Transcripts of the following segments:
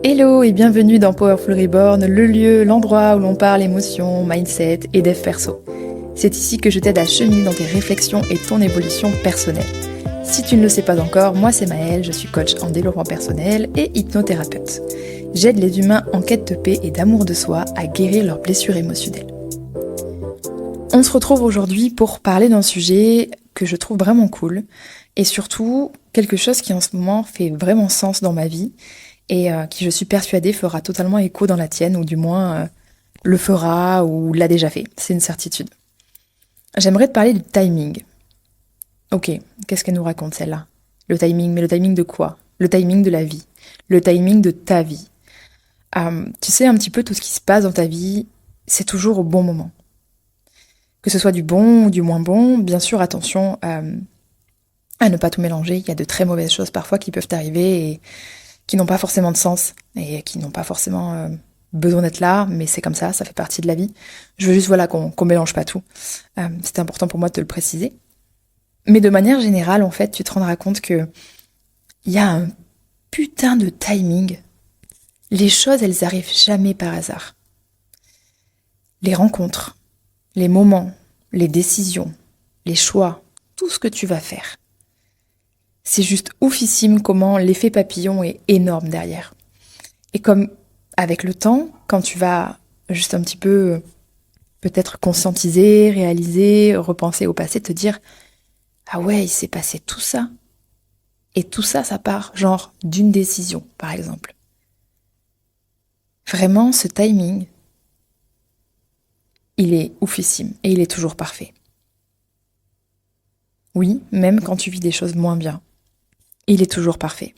Hello et bienvenue dans Powerful Reborn, le lieu, l'endroit où l'on parle émotion, mindset et dev perso. C'est ici que je t'aide à cheminer dans tes réflexions et ton évolution personnelle. Si tu ne le sais pas encore, moi c'est Maëlle, je suis coach en développement personnel et hypnothérapeute. J'aide les humains en quête de paix et d'amour de soi à guérir leurs blessures émotionnelles. On se retrouve aujourd'hui pour parler d'un sujet que je trouve vraiment cool et surtout quelque chose qui en ce moment fait vraiment sens dans ma vie et qui, je suis persuadée, fera totalement écho dans la tienne, ou du moins le fera ou l'a déjà fait, c'est une certitude. J'aimerais te parler du timing. Ok, qu'est-ce qu'elle nous raconte celle-là? Le timing, mais le timing de quoi? Le timing de la vie, le timing de ta vie. Tu sais, un petit peu tout ce qui se passe dans ta vie, c'est toujours au bon moment. Que ce soit du bon ou du moins bon, bien sûr, attention à ne pas tout mélanger. Il y a de très mauvaises choses parfois qui peuvent arriver et qui n'ont pas forcément de sens et qui n'ont pas forcément besoin d'être là, mais c'est comme ça fait partie de la vie. Je veux juste voilà qu'on mélange pas tout. C'était important pour moi de te le préciser. Mais de manière générale, en fait, tu te rendras compte que il y a un putain de timing. Les choses, elles arrivent jamais par hasard. Les rencontres, les moments, les décisions, les choix, tout ce que tu vas faire. C'est juste oufissime comment l'effet papillon est énorme derrière. Et comme avec le temps, quand tu vas juste un petit peu peut-être conscientiser, réaliser, repenser au passé, te dire ah ouais, il s'est passé tout ça. Et tout ça, ça part genre d'une décision, par exemple. Vraiment, ce timing, il est oufissime et il est toujours parfait. Oui, même quand tu vis des choses moins bien, il est toujours parfait.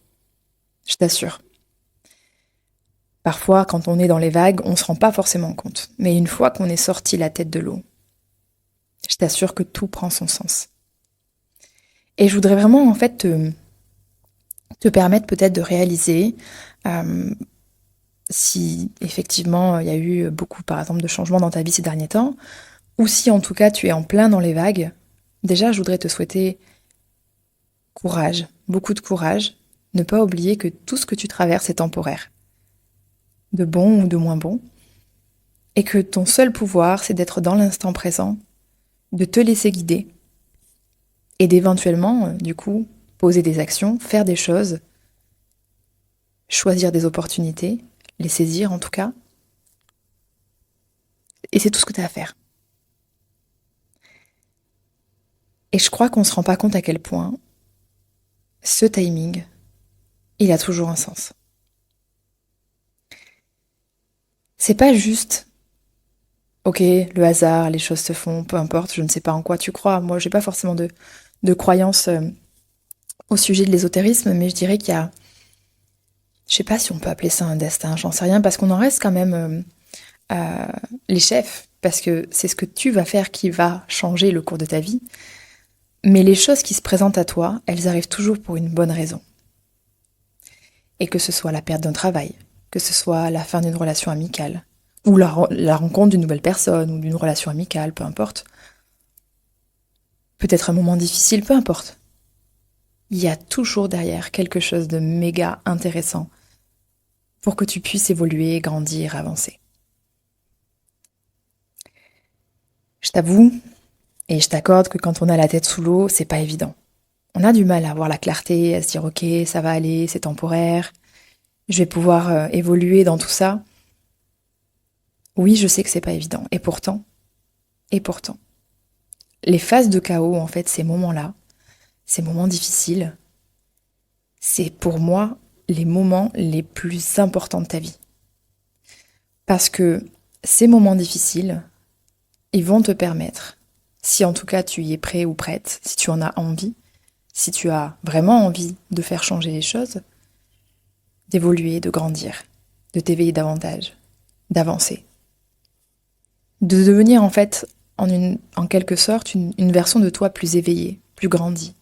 Je t'assure. Parfois, quand on est dans les vagues, on ne se rend pas forcément compte. Mais une fois qu'on est sorti la tête de l'eau, je t'assure que tout prend son sens. Et je voudrais vraiment, en fait, te permettre peut-être de réaliser si effectivement il y a eu beaucoup, par exemple, de changements dans ta vie ces derniers temps, ou si en tout cas tu es en plein dans les vagues. Déjà, je voudrais te souhaiter courage, beaucoup de courage. Ne pas oublier que tout ce que tu traverses est temporaire, de bon ou de moins bon, et que ton seul pouvoir, c'est d'être dans l'instant présent, de te laisser guider, et d'éventuellement, du coup, poser des actions, faire des choses, choisir des opportunités, les saisir en tout cas, et c'est tout ce que tu as à faire. Et je crois qu'on ne se rend pas compte à quel point ce timing, il a toujours un sens. C'est pas juste, ok, le hasard, les choses se font, peu importe, je ne sais pas en quoi tu crois. Moi, j'ai pas forcément de croyance au sujet de l'ésotérisme, mais je dirais qu'il y a, je sais pas si on peut appeler ça un destin, j'en sais rien, parce qu'on en reste quand même les chefs, parce que c'est ce que tu vas faire qui va changer le cours de ta vie. Mais les choses qui se présentent à toi, elles arrivent toujours pour une bonne raison. Et que ce soit la perte d'un travail, que ce soit la fin d'une relation amicale, ou la rencontre d'une nouvelle personne, ou d'une relation amicale, peu importe. Peut-être un moment difficile, peu importe. Il y a toujours derrière quelque chose de méga intéressant pour que tu puisses évoluer, grandir, avancer. Je t'avoue, et je t'accorde que quand on a la tête sous l'eau, c'est pas évident. On a du mal à avoir la clarté, à se dire ok, ça va aller, c'est temporaire, je vais pouvoir évoluer dans tout ça. Oui, je sais que c'est pas évident. Et pourtant, les phases de chaos, en fait, ces moments-là, ces moments difficiles, c'est pour moi les moments les plus importants de ta vie. Parce que ces moments difficiles, ils vont te permettre, si en tout cas tu y es prêt ou prête, si tu en as envie, si tu as vraiment envie de faire changer les choses, d'évoluer, de grandir, de t'éveiller davantage, d'avancer. De devenir en fait, en quelque sorte, une version de toi plus éveillée, plus grandie.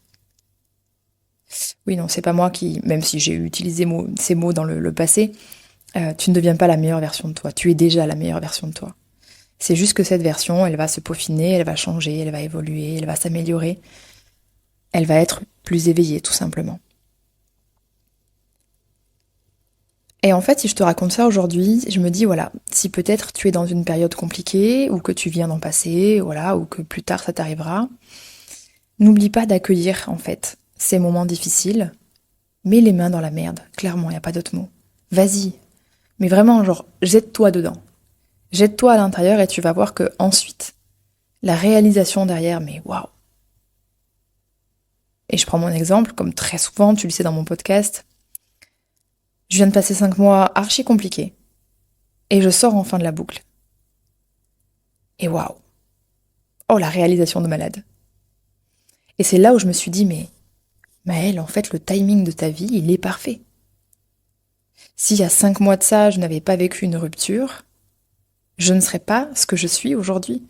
Oui, non, c'est pas moi qui, même si j'ai utilisé ces mots dans le passé, tu ne deviens pas la meilleure version de toi. Tu es déjà la meilleure version de toi. C'est juste que cette version, elle va se peaufiner, elle va changer, elle va évoluer, elle va s'améliorer. Elle va être plus éveillée, tout simplement. Et en fait, si je te raconte ça aujourd'hui, je me dis, voilà, si peut-être tu es dans une période compliquée, ou que tu viens d'en passer, voilà, ou que plus tard ça t'arrivera, n'oublie pas d'accueillir, en fait, ces moments difficiles. Mets les mains dans la merde, clairement, il n'y a pas d'autre mot. Vas-y. Mais vraiment, genre, jette-toi dedans. Jette-toi à l'intérieur et tu vas voir que ensuite, la réalisation derrière, mais waouh. Et je prends mon exemple, comme très souvent, tu le sais dans mon podcast, je viens de passer 5 mois archi compliqués. Et je sors enfin de la boucle. Et waouh. Oh, la réalisation de malade. Et c'est là où je me suis dit, mais Maëlle, en fait, le timing de ta vie, il est parfait. S'il y a 5 mois de ça, je n'avais pas vécu une rupture, je ne serais pas ce que je suis aujourd'hui.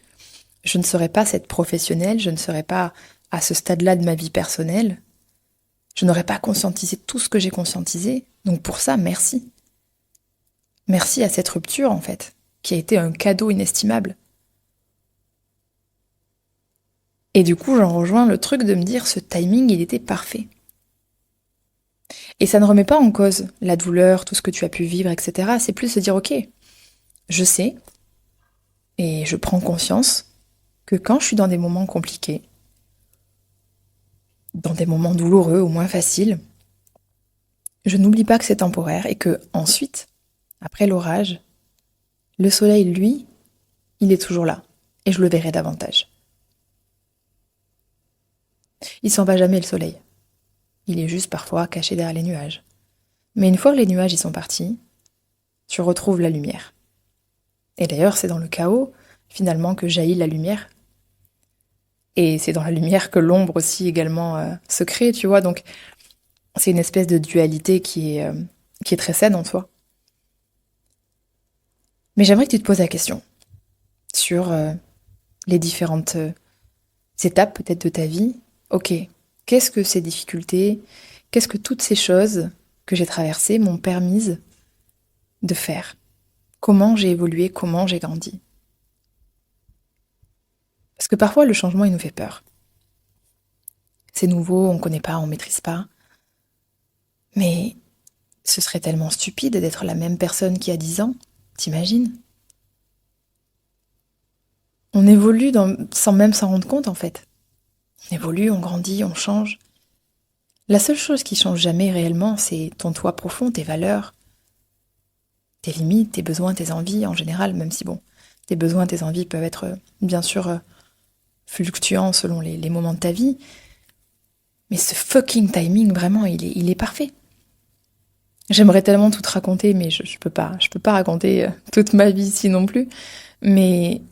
Je ne serais pas cette professionnelle, je ne serais pas à ce stade-là de ma vie personnelle. Je n'aurais pas conscientisé tout ce que j'ai conscientisé. Donc pour ça, merci. Merci à cette rupture, en fait, qui a été un cadeau inestimable. Et du coup, j'en rejoins le truc de me dire, ce timing, il était parfait. Et ça ne remet pas en cause la douleur, tout ce que tu as pu vivre, etc. C'est plus se dire, ok, je sais, et je prends conscience que quand je suis dans des moments compliqués, dans des moments douloureux ou moins faciles, je n'oublie pas que c'est temporaire et que ensuite, après l'orage, le soleil, lui, il est toujours là et je le verrai davantage. Il s'en va jamais le soleil. Il est juste parfois caché derrière les nuages. Mais une fois que les nuages y sont partis, tu retrouves la lumière. Et d'ailleurs, c'est dans le chaos, finalement, que jaillit la lumière. Et c'est dans la lumière que l'ombre aussi également se crée, tu vois. Donc, c'est une espèce de dualité qui est très saine en soi. Mais j'aimerais que tu te poses la question sur les différentes étapes peut-être de ta vie. Ok, qu'est-ce que ces difficultés, qu'est-ce que toutes ces choses que j'ai traversées m'ont permise de faire? Comment j'ai évolué, comment j'ai grandi? Parce que parfois le changement il nous fait peur. C'est nouveau, on ne connaît pas, on ne maîtrise pas. Mais ce serait tellement stupide d'être la même personne qu'il y a 10 ans, t'imagines? On évolue sans même s'en rendre compte en fait. On évolue, on grandit, on change. La seule chose qui change jamais réellement, c'est ton toi profond, tes valeurs, tes limites, tes besoins, tes envies en général, même si bon, tes besoins, tes envies peuvent être bien sûr fluctuants selon les moments de ta vie. Mais ce fucking timing, vraiment, il est parfait. J'aimerais tellement tout te raconter, mais je peux pas. Je peux pas raconter toute ma vie ici non plus. Mais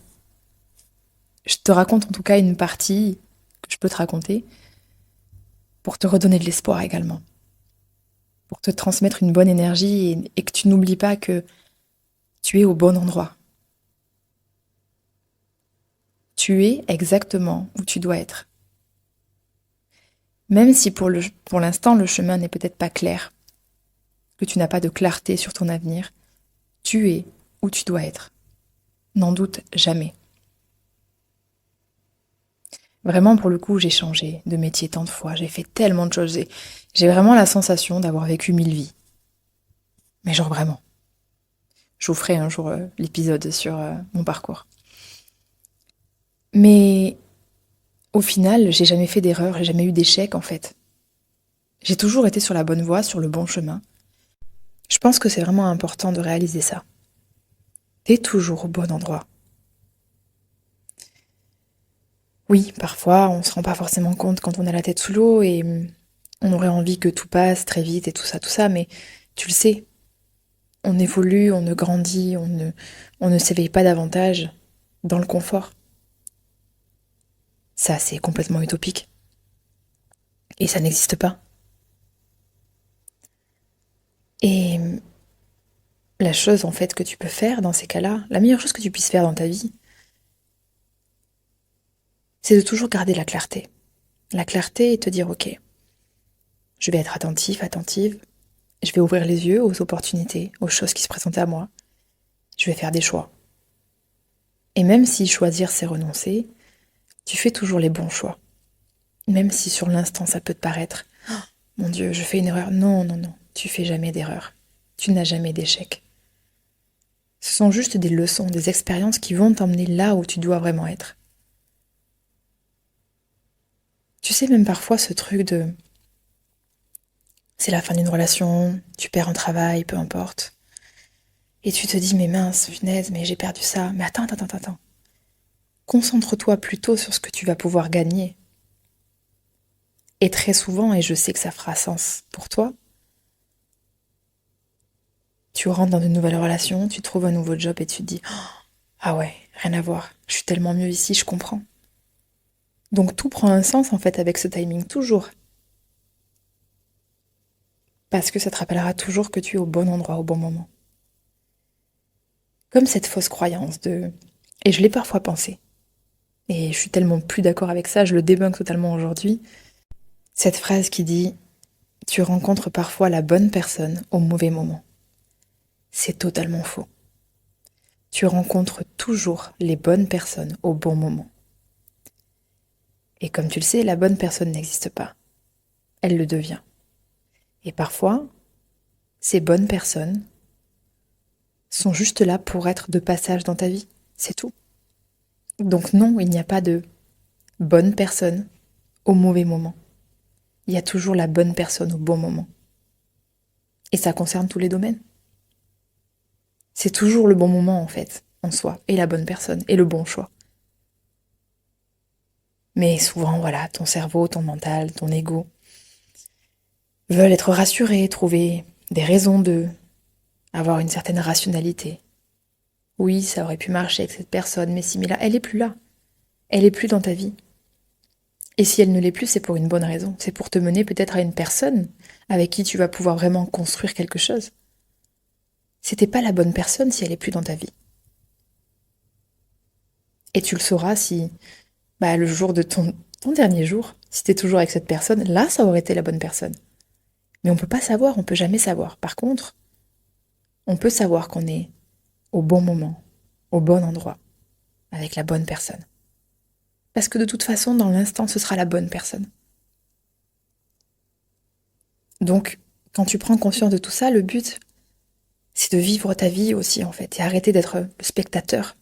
je te raconte en tout cas une partie que je peux te raconter pour te redonner de l'espoir également. Pour te transmettre une bonne énergie et que tu n'oublies pas que tu es au bon endroit. Tu es exactement où tu dois être. Même si pour l'instant le chemin n'est peut-être pas clair, que tu n'as pas de clarté sur ton avenir, tu es où tu dois être. N'en doute jamais. Vraiment, pour le coup, j'ai changé de métier tant de fois, j'ai fait tellement de choses. J'ai vraiment la sensation d'avoir vécu 1000 vies. Mais genre vraiment. Je vous ferai un jour l'épisode sur mon parcours. Mais au final, j'ai jamais fait d'erreur, j'ai jamais eu d'échec en fait. J'ai toujours été sur la bonne voie, sur le bon chemin. Je pense que c'est vraiment important de réaliser ça. T'es toujours au bon endroit. Oui, parfois, on se rend pas forcément compte quand on a la tête sous l'eau et on aurait envie que tout passe très vite et tout ça, mais tu le sais, on évolue, on ne grandit, on ne s'éveille pas davantage dans le confort. Ça, c'est complètement utopique. Et ça n'existe pas. Et la chose, en fait, que tu peux faire dans ces cas-là, la meilleure chose que tu puisses faire dans ta vie, c'est de toujours garder la clarté. La clarté et te dire, ok, je vais être attentive, je vais ouvrir les yeux aux opportunités, aux choses qui se présentent à moi. Je vais faire des choix. Et même si choisir, c'est renoncer, tu fais toujours les bons choix. Même si sur l'instant, ça peut te paraître, oh, mon Dieu, je fais une erreur. Non, tu fais jamais d'erreur. tu n'as jamais d'échec. Ce sont juste des leçons, des expériences qui vont t'emmener là où tu dois vraiment être. Tu sais, même parfois ce truc de... C'est la fin d'une relation, tu perds un travail, peu importe. Et tu te dis, mais mince, punaise, mais j'ai perdu ça. Mais attends. Concentre-toi plutôt sur ce que tu vas pouvoir gagner. Et très souvent, et je sais que ça fera sens pour toi, tu rentres dans une nouvelle relation, tu trouves un nouveau job et tu te dis, ah ouais, rien à voir, je suis tellement mieux ici, je comprends. Donc tout prend un sens en fait avec ce timing, toujours. Parce que ça te rappellera toujours que tu es au bon endroit, au bon moment. Comme cette fausse croyance de... Et je l'ai parfois pensé. Et je suis tellement plus d'accord avec ça, je le débunk totalement aujourd'hui. Cette phrase qui dit « Tu rencontres parfois la bonne personne au mauvais moment ». C'est totalement faux. Tu rencontres toujours les bonnes personnes au bon moment. Et comme tu le sais, la bonne personne n'existe pas. Elle le devient. Et parfois, ces bonnes personnes sont juste là pour être de passage dans ta vie. C'est tout. Donc non, il n'y a pas de bonne personne au mauvais moment. Il y a toujours la bonne personne au bon moment. Et ça concerne tous les domaines. C'est toujours le bon moment en fait, en soi, et la bonne personne, et le bon choix. Mais souvent, voilà, ton cerveau, ton mental, ton ego veulent être rassurés, trouver des raisons de, avoir une certaine rationalité. Oui, ça aurait pu marcher avec cette personne, mais si, mais là, elle est plus là. Elle est plus dans ta vie. Et si elle ne l'est plus, c'est pour une bonne raison. C'est pour te mener peut-être à une personne avec qui tu vas pouvoir vraiment construire quelque chose. C'était pas la bonne personne si elle est plus dans ta vie. Et tu le sauras si, le jour de ton dernier jour, si t'es toujours avec cette personne, là, ça aurait été la bonne personne. Mais on peut pas savoir, on peut jamais savoir. Par contre, on peut savoir qu'on est au bon moment, au bon endroit, avec la bonne personne. Parce que de toute façon, dans l'instant, ce sera la bonne personne. Donc, quand tu prends conscience de tout ça, le but, c'est de vivre ta vie aussi, en fait, et arrêter d'être le spectateur,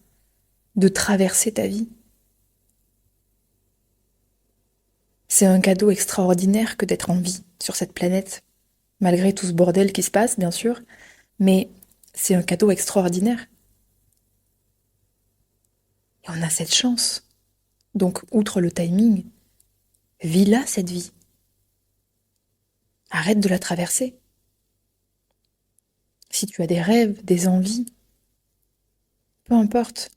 de traverser ta vie. C'est un cadeau extraordinaire que d'être en vie sur cette planète, malgré tout ce bordel qui se passe, bien sûr, mais c'est un cadeau extraordinaire. Et on a cette chance. Donc, outre le timing, vis-la cette vie. Arrête de la traverser. Si tu as des rêves, des envies, peu importe,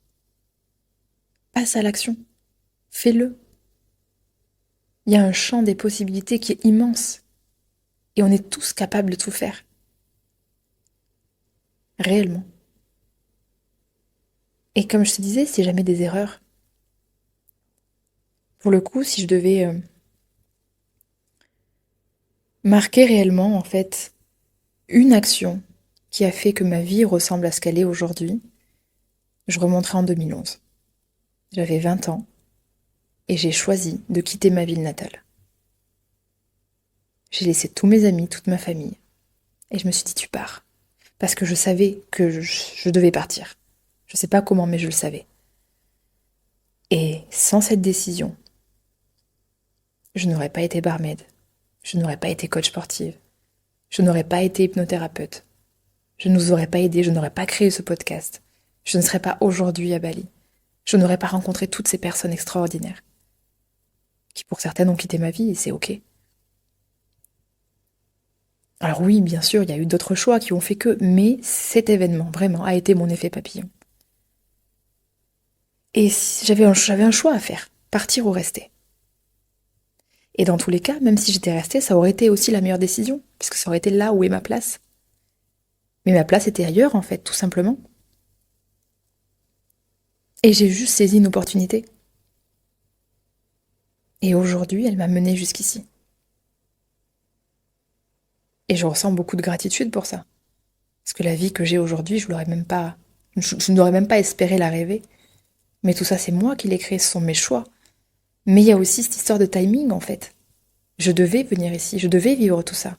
passe à l'action. Fais-le. Il y a un champ des possibilités qui est immense. Et on est tous capables de tout faire. Réellement. Et comme je te disais, c'est jamais des erreurs. Pour le coup, si je devais marquer réellement, en fait, une action qui a fait que ma vie ressemble à ce qu'elle est aujourd'hui, je remonterai en 2011. J'avais 20 ans et j'ai choisi de quitter ma ville natale. J'ai laissé tous mes amis, toute ma famille et je me suis dit tu pars. Parce que je savais que je devais partir. Je sais pas comment, mais je le savais. Et sans cette décision, je n'aurais pas été barmaid, je n'aurais pas été coach sportive, je n'aurais pas été hypnothérapeute, je ne vous aurais pas aidé, je n'aurais pas créé ce podcast, je ne serais pas aujourd'hui à Bali, je n'aurais pas rencontré toutes ces personnes extraordinaires, qui pour certaines ont quitté ma vie et c'est ok. Alors oui, bien sûr, il y a eu d'autres choix qui ont fait que, mais cet événement, vraiment, a été mon effet papillon. Et j'avais un choix à faire, partir ou rester. Et dans tous les cas, même si j'étais restée, ça aurait été aussi la meilleure décision, puisque ça aurait été là où est ma place. Mais ma place était ailleurs, en fait, tout simplement. Et j'ai juste saisi une opportunité. Et aujourd'hui, elle m'a menée jusqu'ici. Et je ressens beaucoup de gratitude pour ça. Parce que la vie que j'ai aujourd'hui, je n'aurais même pas espéré la rêver. Mais tout ça, c'est moi qui l'ai créé, ce sont mes choix. Mais il y a aussi cette histoire de timing, en fait. Je devais venir ici, je devais vivre tout ça.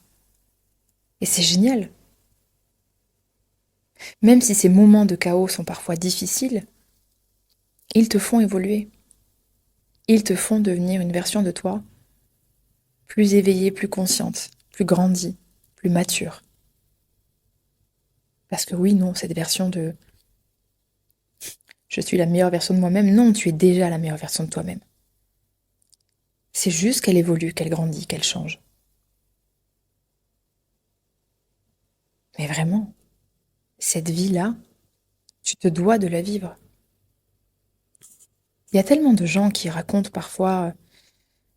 Et c'est génial. Même si ces moments de chaos sont parfois difficiles, ils te font évoluer. Ils te font devenir une version de toi plus éveillée, plus consciente, plus grandie, plus mature. Parce que oui, non, cette version de je suis la meilleure version de moi-même, non, tu es déjà la meilleure version de toi-même. C'est juste qu'elle évolue, qu'elle grandit, qu'elle change. Mais vraiment, cette vie-là, tu te dois de la vivre. Il y a tellement de gens qui racontent parfois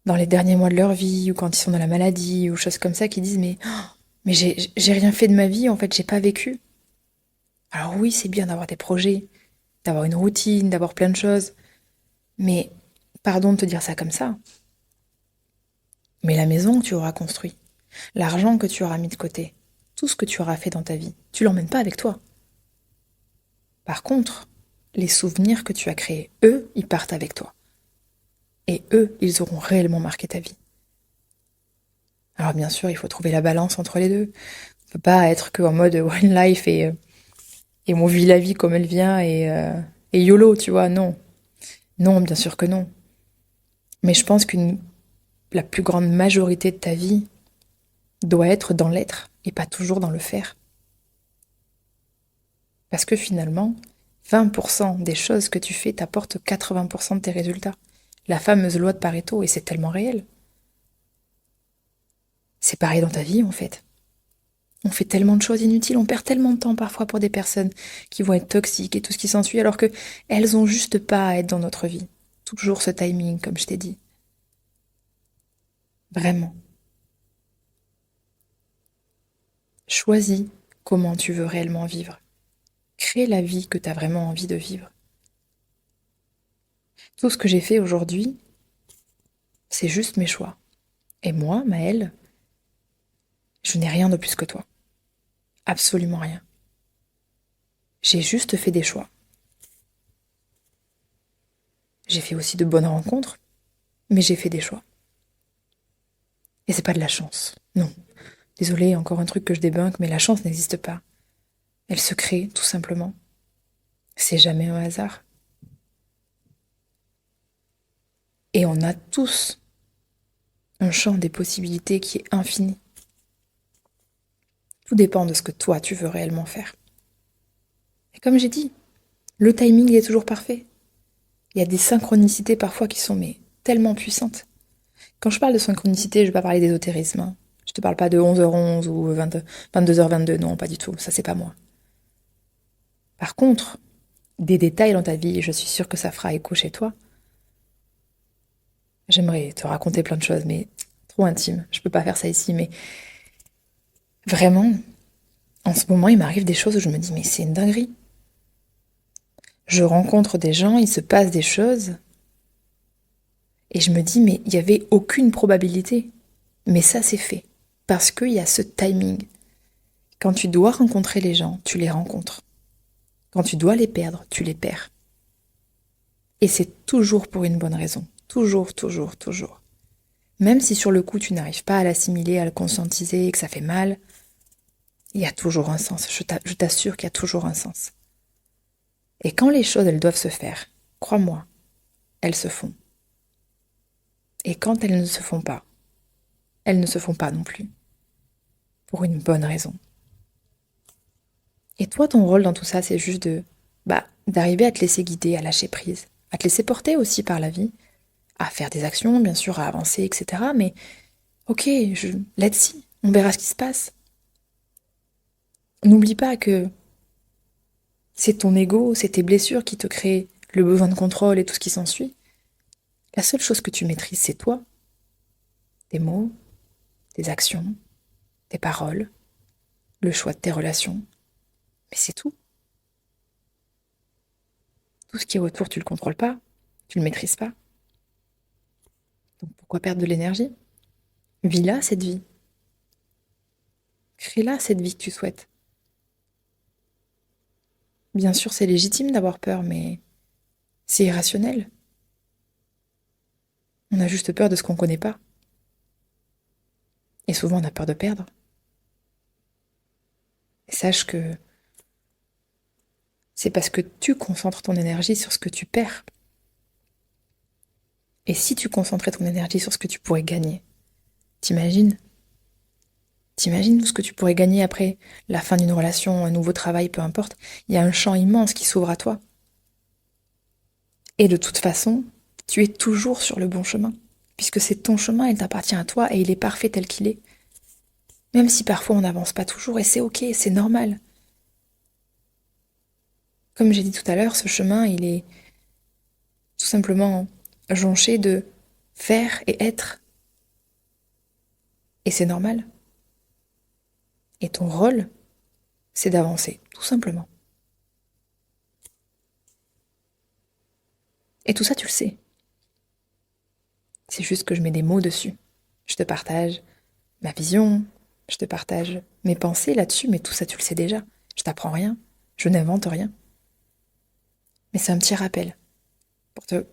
dans les derniers mois de leur vie ou quand ils sont dans la maladie ou choses comme ça qui disent mais j'ai rien fait de ma vie, en fait, j'ai pas vécu. Alors oui, c'est bien d'avoir des projets, d'avoir une routine, d'avoir plein de choses. Mais pardon de te dire ça comme ça. Mais la maison que tu auras construite, l'argent que tu auras mis de côté, tout ce que tu auras fait dans ta vie, tu l'emmènes pas avec toi. Par contre, les souvenirs que tu as créés, eux, ils partent avec toi. Et eux, ils auront réellement marqué ta vie. Alors bien sûr, il faut trouver la balance entre les deux. On peut pas être que en mode one life et on vit la vie comme elle vient et YOLO, tu vois, non. Non, bien sûr que non. Mais je pense que la plus grande majorité de ta vie doit être dans l'être et pas toujours dans le faire. Parce que finalement, 20% des choses que tu fais t'apportent 80% de tes résultats. La fameuse loi de Pareto, et c'est tellement réel. C'est pareil dans ta vie, en fait. On fait tellement de choses inutiles, on perd tellement de temps parfois pour des personnes qui vont être toxiques et tout ce qui s'ensuit, alors que elles ont juste pas à être dans notre vie. Toujours ce timing, comme je t'ai dit. Vraiment. Choisis comment tu veux réellement vivre. Crée la vie que tu as vraiment envie de vivre. Tout ce que j'ai fait aujourd'hui, c'est juste mes choix. Et moi, Maëlle, je n'ai rien de plus que toi. Absolument rien. J'ai juste fait des choix. J'ai fait aussi de bonnes rencontres, mais j'ai fait des choix. Et c'est pas de la chance. Non. Désolée, encore un truc que je débunk, mais la chance n'existe pas. Elle se crée, tout simplement. C'est jamais un hasard. Et on a tous un champ des possibilités qui est infini. Tout dépend de ce que toi tu veux réellement faire. Et comme j'ai dit, le timing est toujours parfait. Il y a des synchronicités parfois qui sont mais tellement puissantes. Quand je parle de synchronicité, je ne vais pas parler d'ésotérisme, hein. Je te parle pas de 11h11 ou 22h22, non, pas du tout, ça c'est pas moi. Par contre, des détails dans ta vie, et je suis sûre que ça fera écho chez toi. J'aimerais te raconter plein de choses, mais trop intime. Je peux pas faire ça ici, mais vraiment, en ce moment, il m'arrive des choses où je me dis, mais c'est une dinguerie. Je rencontre des gens, il se passe des choses, et je me dis, mais il n'y avait aucune probabilité. Mais ça, c'est fait. Parce qu'il y a ce timing. Quand tu dois rencontrer les gens, tu les rencontres. Quand tu dois les perdre, tu les perds. Et c'est toujours pour une bonne raison. Toujours, toujours, toujours. Même si sur le coup, tu n'arrives pas à l'assimiler, à le conscientiser, et que ça fait mal, il y a toujours un sens. Je t'assure qu'il y a toujours un sens. Et quand les choses, elles doivent se faire, crois-moi, elles se font. Et quand elles ne se font pas, elles ne se font pas non plus. Pour une bonne raison. Et toi, ton rôle dans tout ça, c'est juste d'arriver à te laisser guider, à lâcher prise, à te laisser porter aussi par la vie, à faire des actions, bien sûr, à avancer, etc. Mais ok, let's see, on verra ce qui se passe. N'oublie pas que c'est ton ego, c'est tes blessures qui te créent le besoin de contrôle et tout ce qui s'ensuit. La seule chose que tu maîtrises, c'est toi. Tes mots, tes actions, tes paroles, le choix de tes relations. Mais c'est tout. Tout ce qui est autour, tu le contrôles pas, tu le maîtrises pas. Donc pourquoi perdre de l'énergie? Vis-la, cette vie. Crée-la, cette vie que tu souhaites. Bien sûr, c'est légitime d'avoir peur, mais c'est irrationnel. On a juste peur de ce qu'on connaît pas. Et souvent, on a peur de perdre. Et sache que c'est parce que tu concentres ton énergie sur ce que tu perds. Et si tu concentrais ton énergie sur ce que tu pourrais gagner, t'imagines tout ce que tu pourrais gagner après la fin d'une relation, un nouveau travail, peu importe. Il y a un champ immense qui s'ouvre à toi. Et de toute façon, tu es toujours sur le bon chemin. Puisque c'est ton chemin, il t'appartient à toi et il est parfait tel qu'il est. Même si parfois on n'avance pas toujours et c'est ok, c'est normal. Comme j'ai dit tout à l'heure, ce chemin, il est tout simplement jonché de faire et être. Et c'est normal. Et ton rôle, c'est d'avancer, tout simplement. Et tout ça, tu le sais. C'est juste que je mets des mots dessus. Je te partage ma vision, je te partage mes pensées là-dessus, mais tout ça, tu le sais déjà. Je t'apprends rien, je n'invente rien. Mais c'est un petit rappel pour te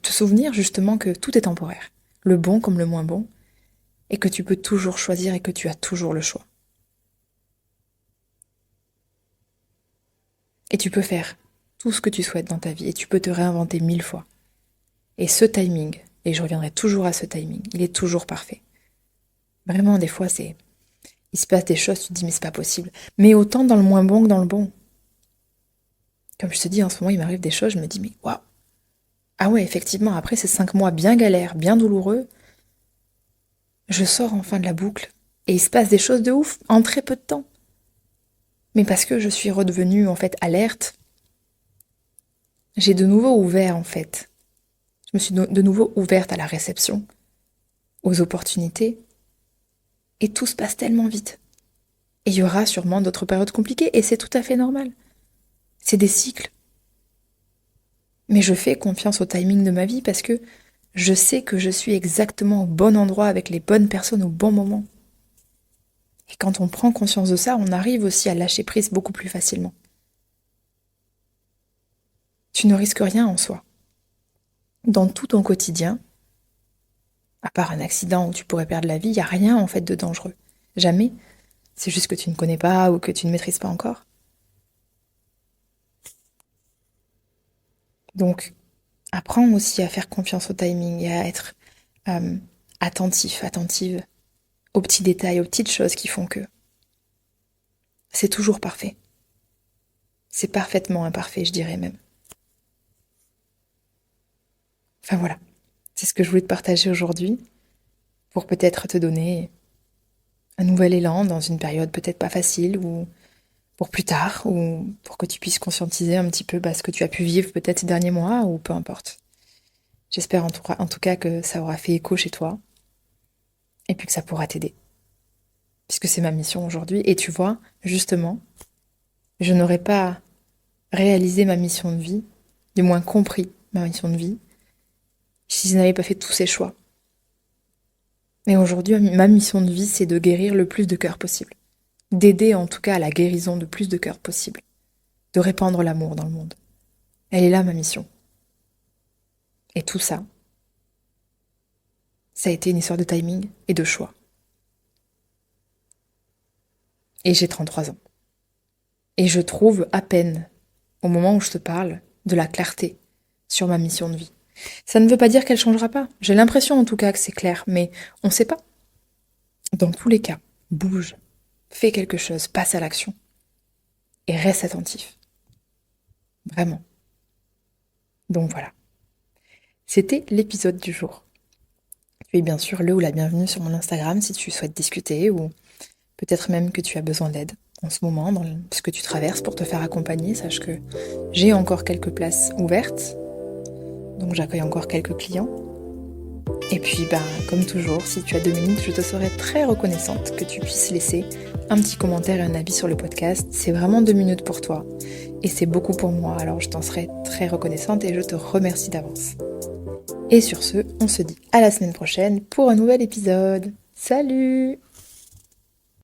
souvenir justement que tout est temporaire, le bon comme le moins bon, et que tu peux toujours choisir et que tu as toujours le choix. Et tu peux faire tout ce que tu souhaites dans ta vie et tu peux te réinventer 1000 fois. Et ce timing, et je reviendrai toujours à ce timing, il est toujours parfait. Vraiment, des fois, il se passe des choses, tu te dis mais c'est pas possible. Mais autant dans le moins bon que dans le bon. Comme je te dis, en ce moment, il m'arrive des choses, je me dis mais waouh. Ah ouais, effectivement, après ces 5 mois bien galères, bien douloureux, je sors enfin de la boucle et il se passe des choses de ouf en très peu de temps. Mais parce que je suis redevenue en fait alerte, j'ai de nouveau ouvert en fait. Je me suis de nouveau ouverte à la réception, aux opportunités, et tout se passe tellement vite. Et il y aura sûrement d'autres périodes compliquées, et c'est tout à fait normal. C'est des cycles. Mais je fais confiance au timing de ma vie parce que je sais que je suis exactement au bon endroit avec les bonnes personnes au bon moment. Et quand on prend conscience de ça, on arrive aussi à lâcher prise beaucoup plus facilement. Tu ne risques rien en soi. Dans tout ton quotidien, à part un accident où tu pourrais perdre la vie, il n'y a rien en fait de dangereux. Jamais. C'est juste que tu ne connais pas ou que tu ne maîtrises pas encore. Donc, apprends aussi à faire confiance au timing et à être attentive aux petits détails, aux petites choses qui font que c'est toujours parfait. C'est parfaitement imparfait, je dirais même. Enfin voilà, c'est ce que je voulais te partager aujourd'hui pour peut-être te donner un nouvel élan dans une période peut-être pas facile ou pour plus tard ou pour que tu puisses conscientiser un petit peu ce que tu as pu vivre peut-être ces derniers mois ou peu importe. J'espère en tout cas que ça aura fait écho chez toi et puis que ça pourra t'aider. Puisque c'est ma mission aujourd'hui. Et tu vois, justement, je n'aurais pas réalisé ma mission de vie, du moins compris ma mission de vie, si je n'avais pas fait tous ces choix. Mais aujourd'hui, ma mission de vie, c'est de guérir le plus de cœurs possible. D'aider en tout cas à la guérison de plus de cœurs possible. De répandre l'amour dans le monde. Elle est là, ma mission. Et tout ça, ça a été une histoire de timing et de choix. Et j'ai 33 ans. Et je trouve à peine, au moment où je te parle, de la clarté sur ma mission de vie. Ça ne veut pas dire qu'elle changera pas. J'ai l'impression en tout cas que c'est clair, mais on ne sait pas. Dans tous les cas, bouge, fais quelque chose, passe à l'action. Et reste attentif. Vraiment. Donc voilà. C'était l'épisode du jour. Tu es bien sûr le ou la bienvenue sur mon Instagram si tu souhaites discuter ou peut-être même que tu as besoin d'aide en ce moment dans ce que tu traverses pour te faire accompagner. Sache que j'ai encore quelques places ouvertes, donc j'accueille encore quelques clients. Et puis, comme toujours, si tu as 2 minutes, je te serais très reconnaissante que tu puisses laisser un petit commentaire et un avis sur le podcast. C'est vraiment 2 minutes pour toi et c'est beaucoup pour moi, alors je t'en serais très reconnaissante et je te remercie d'avance. Et sur ce, on se dit à la semaine prochaine pour un nouvel épisode. Salut!